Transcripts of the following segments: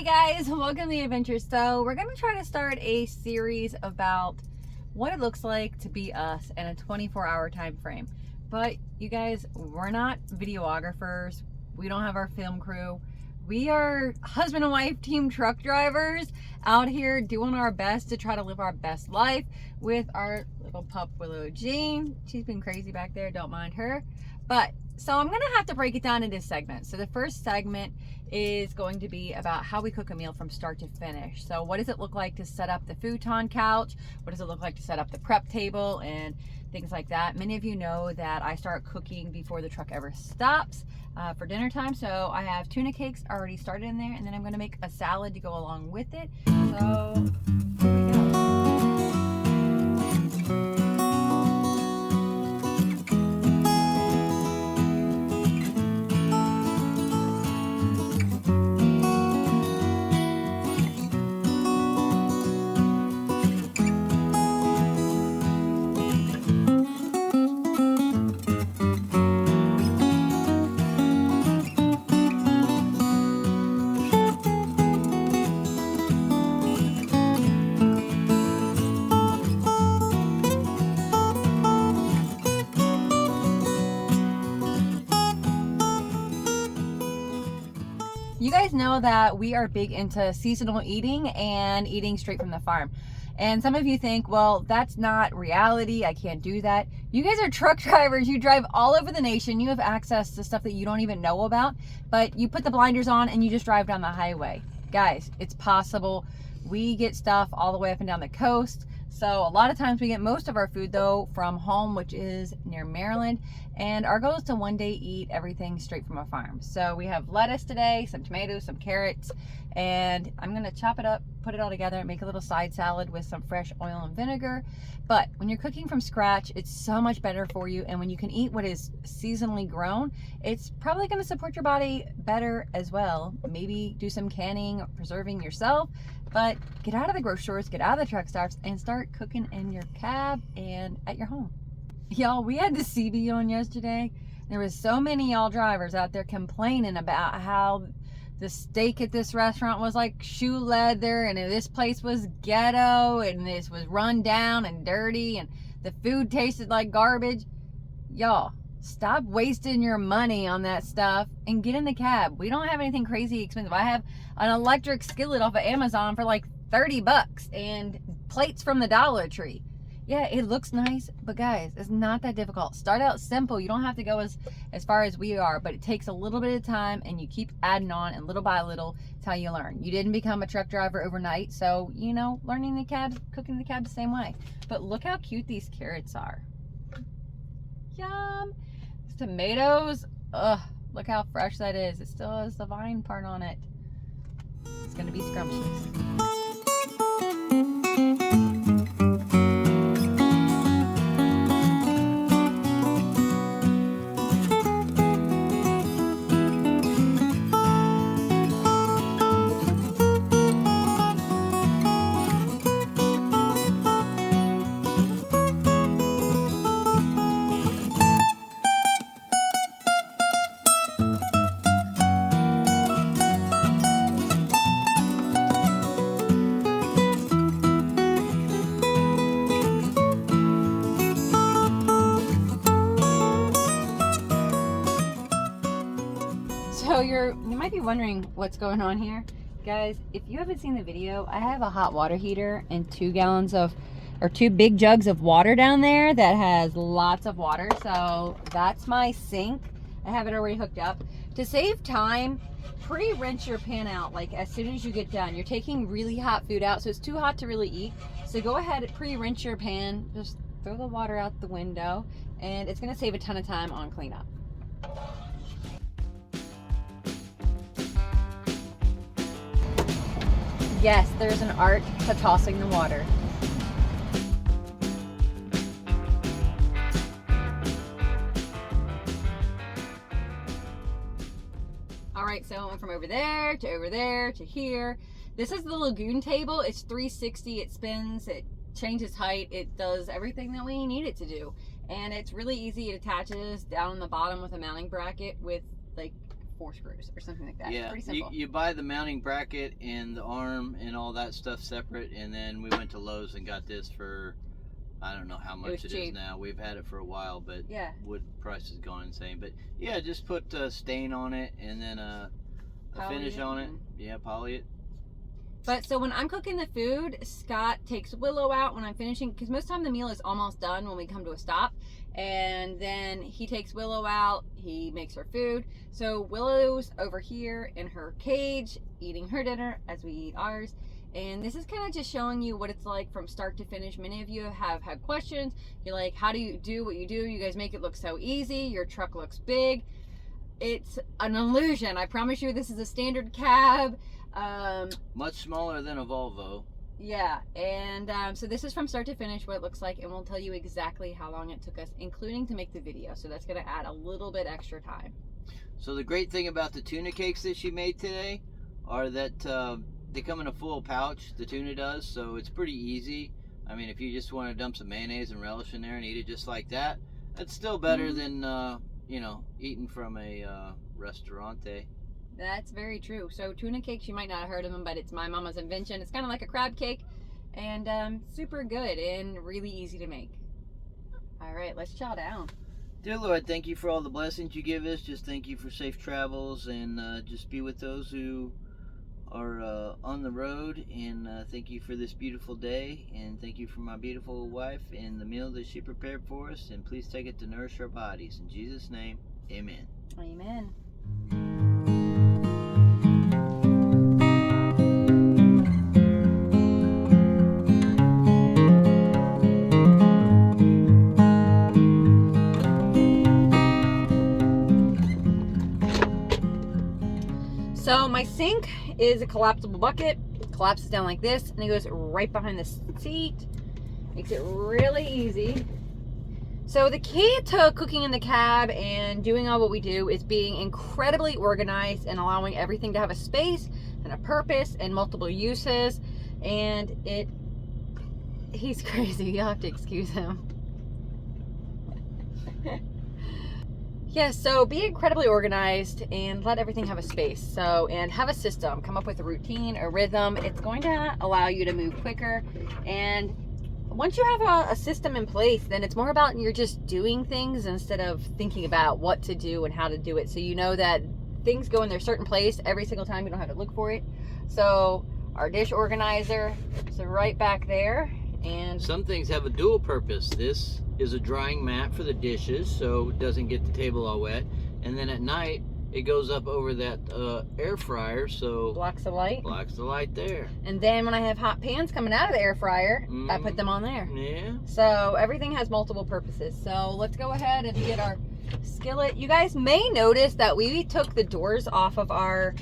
guys, welcome to the adventure. So we're going to try to start a series about what it looks like to be us in a 24-hour time frame. But you guys, we're not videographers. We don't have our film crew. We are husband and wife team truck drivers out here doing our best to try to live our best life with our little pup Willow Jean. She's been crazy back there, don't mind her. But so I'm gonna have to break it down into segments. So the first segment is going to be about how we cook a meal from start to finish. So what does it look like to set up the futon couch? What does it look like to set up the prep table and things like that? Many of you know that I start cooking before the truck ever stops for dinner time. So I have tuna cakes already started in there, and then I'm gonna make a salad to go along with it. So here we go. You guys know that we are big into seasonal eating and eating straight from the farm. And some of you think, well, that's not reality. I can't do that. You guys are truck drivers. You drive all over the nation. You have access to stuff that you don't even know about, but you put the blinders on and you just drive down the highway. Guys, it's possible. We get stuff all the way up and down the coast. So a lot of times we get most of our food though from home, which is near Maryland. And our goal is to one day eat everything straight from a farm. So we have lettuce today, some tomatoes, some carrots, and I'm gonna chop it up, put it all together, and make a little side salad with some fresh oil and vinegar. But when you're cooking from scratch, it's so much better for you. And when you can eat what is seasonally grown, it's probably gonna support your body better as well. Maybe do some canning, preserving yourself, but get out of the grocery stores, get out of the truck stops, and start cooking in your cab and at your home. Y'all, we had the CB on yesterday. There was so many y'all drivers out there complaining about how the steak at this restaurant was like shoe leather, and this place was ghetto, and this was run down and dirty, and the food tasted like garbage. Y'all, stop wasting your money on that stuff and get in the cab. We don't have anything crazy expensive. I have an electric skillet off of Amazon for like 30 bucks and plates from the Dollar Tree. Yeah, it looks nice, but guys, it's not that difficult. Start out simple. You don't have to go as far as we are, but it takes a little bit of time, and you keep adding on, and little by little, it's how you learn. You didn't become a truck driver overnight, so, you know, learning the cab, cooking the cab the same way. But look how cute these carrots are. Yum. Tomatoes, ugh, look how fresh that is. It still has the vine part on it. It's gonna be scrumptious. So you might be wondering what's going on here. Guys, if you haven't seen the video, I have a hot water heater and 2 big jugs of water down there that has lots of water. So that's my sink. I have it already hooked up. To save time, pre-rinse your pan out like as soon as you get done. You're taking really hot food out, so it's too hot to really eat. So go ahead and pre-rinse your pan. Just throw the water out the window, and it's gonna save a ton of time on cleanup. Yes, there's an art to tossing the water. All right, so I went from over there to here. This is the lagoon table. It's 360, it spins, it changes height, it does everything that we need it to do. And it's really easy. It attaches down on the bottom with a mounting bracket with like 4 screws or something like that. Yeah, Pretty simple. you buy the mounting bracket and the arm and all that stuff separate, and then we went to Lowe's and got this for, I don't know how much it is now. We've had it for a while, but yeah, wood price has gone insane. But yeah, just put a stain on it and then a finish on it. Yeah, poly it. But so when I'm cooking the food, Scott takes Willow out when I'm finishing, because most of the time the meal is almost done when we come to a stop. And then he takes Willow out, he makes her food. So Willow's over here in her cage, eating her dinner as we eat ours. And this is kind of just showing you what it's like from start to finish. Many of you have had questions. You're like, how do you do what you do? You guys make it look so easy. Your truck looks big. It's an illusion. I promise you this is a standard cab. Much smaller than a Volvo. Yeah, and so this is from start to finish what it looks like, and we'll tell you exactly how long it took us, including to make the video. So that's going to add a little bit extra time. So the great thing about the tuna cakes that she made today are that they come in a full pouch, the tuna does, so it's pretty easy. I mean, if you just want to dump some mayonnaise and relish in there and eat it just like that, that's still better than, you know, eating from a restaurante. That's very true. So tuna cakes, you might not have heard of them, but it's my mama's invention. It's kind of like a crab cake, and super good and really easy to make. All right, let's chow down. Dear Lord, thank you for all the blessings you give us. Just thank you for safe travels, and just be with those who are on the road. And thank you for this beautiful day, and thank you for my beautiful wife and the meal that she prepared for us. And please take it to nourish our bodies. In Jesus' name, amen. Amen. So my sink is a collapsible bucket. It collapses down like this, and it goes right behind the seat. Makes it really easy. So the key to cooking in the cab and doing all what we do is being incredibly organized and allowing everything to have a space and a purpose and multiple uses. And he's crazy. You'll have to excuse him. Yeah, so be incredibly organized and let everything have a space. So, and have a system. Come up with a routine, a rhythm. It's going to allow you to move quicker. And once you have a system in place, then it's more about you're just doing things instead of thinking about what to do and how to do it. So you know that things go in their certain place every single time. You don't have to look for it. So our dish organizer is right back there. And some things have a dual purpose. This is a drying mat for the dishes so it doesn't get the table all wet, and then at night it goes up over that air fryer, so blocks the light there. And then when I have hot pans coming out of the air fryer, I put them on there. Yeah, so everything has multiple purposes. So let's go ahead and get our skillet. You guys may notice that we took the doors off of our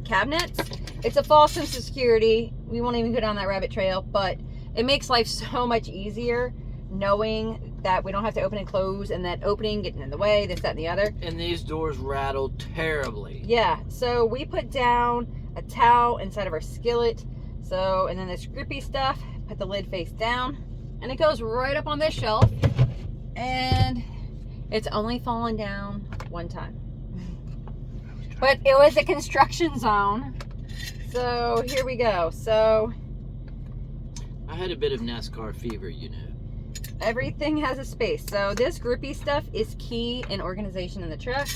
cabinets. It's a false sense of security. We won't even go down that rabbit trail, but it makes life so much easier knowing that we don't have to open and close, and that opening getting in the way, this, that, and the other. And these doors rattle terribly. Yeah, so we put down a towel inside of our skillet. So, and then this grippy stuff, put the lid face down, and it goes right up on this shelf. And it's only fallen down one time. But it was a construction zone. So here we go. So I had a bit of NASCAR fever, you know. Everything has a space. So this grippy stuff is key in organization in the truck.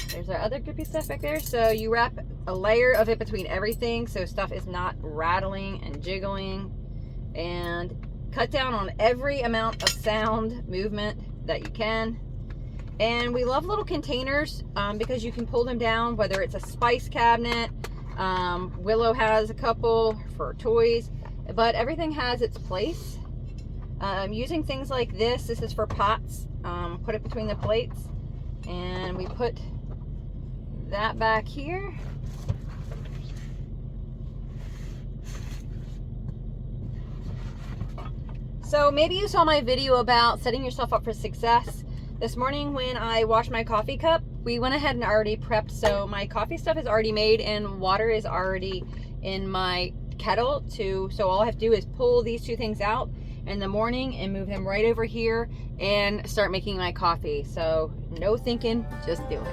There's our other grippy stuff back there. So you wrap a layer of it between everything so stuff is not rattling and jiggling, and cut down on every amount of sound movement that you can. And we love little containers because you can pull them down, whether it's a spice cabinet. Willow has a couple for toys, but everything has its place. Using things like this is for pots. Put it between the plates, and we put that back here. So maybe you saw my video about setting yourself up for success. This morning when I washed my coffee cup, we went ahead and already prepped. So my coffee stuff is already made and water is already in my kettle too. So all I have to do is pull these two things out in the morning and move them right over here and start making my coffee. So no thinking, just doing.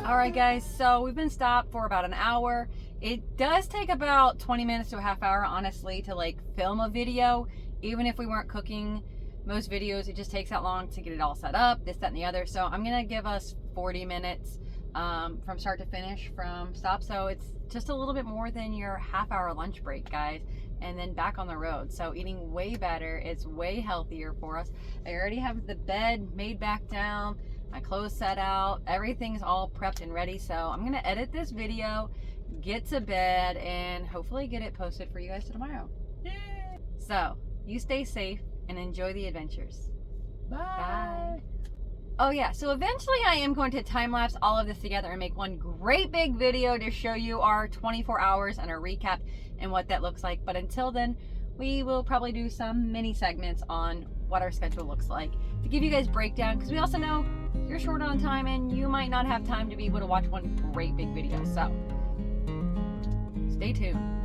All right, guys, so we've been stopped for about an hour. It does take about 20 minutes to a half hour, honestly, to like film a video. Even if we weren't cooking most videos, it just takes that long to get it all set up, this, that, and the other. So I'm gonna give us 40 minutes from start to finish from stop. So it's just a little bit more than your half-hour lunch break, guys, and then back on the road. So eating way better, it's way healthier for us. I already have the bed made back down, my clothes set out, everything's all prepped and ready. So I'm gonna edit this video, get to bed, and hopefully get it posted for you guys tomorrow. Yay. So you stay safe and enjoy the adventures. Bye. Bye. Oh yeah, so eventually I am going to time lapse all of this together and make one great big video to show you our 24 hours and a recap and what that looks like. But until then, we will probably do some mini segments on what our schedule looks like to give you guys breakdown, because we also know you're short on time and you might not have time to be able to watch one great big video. So stay tuned.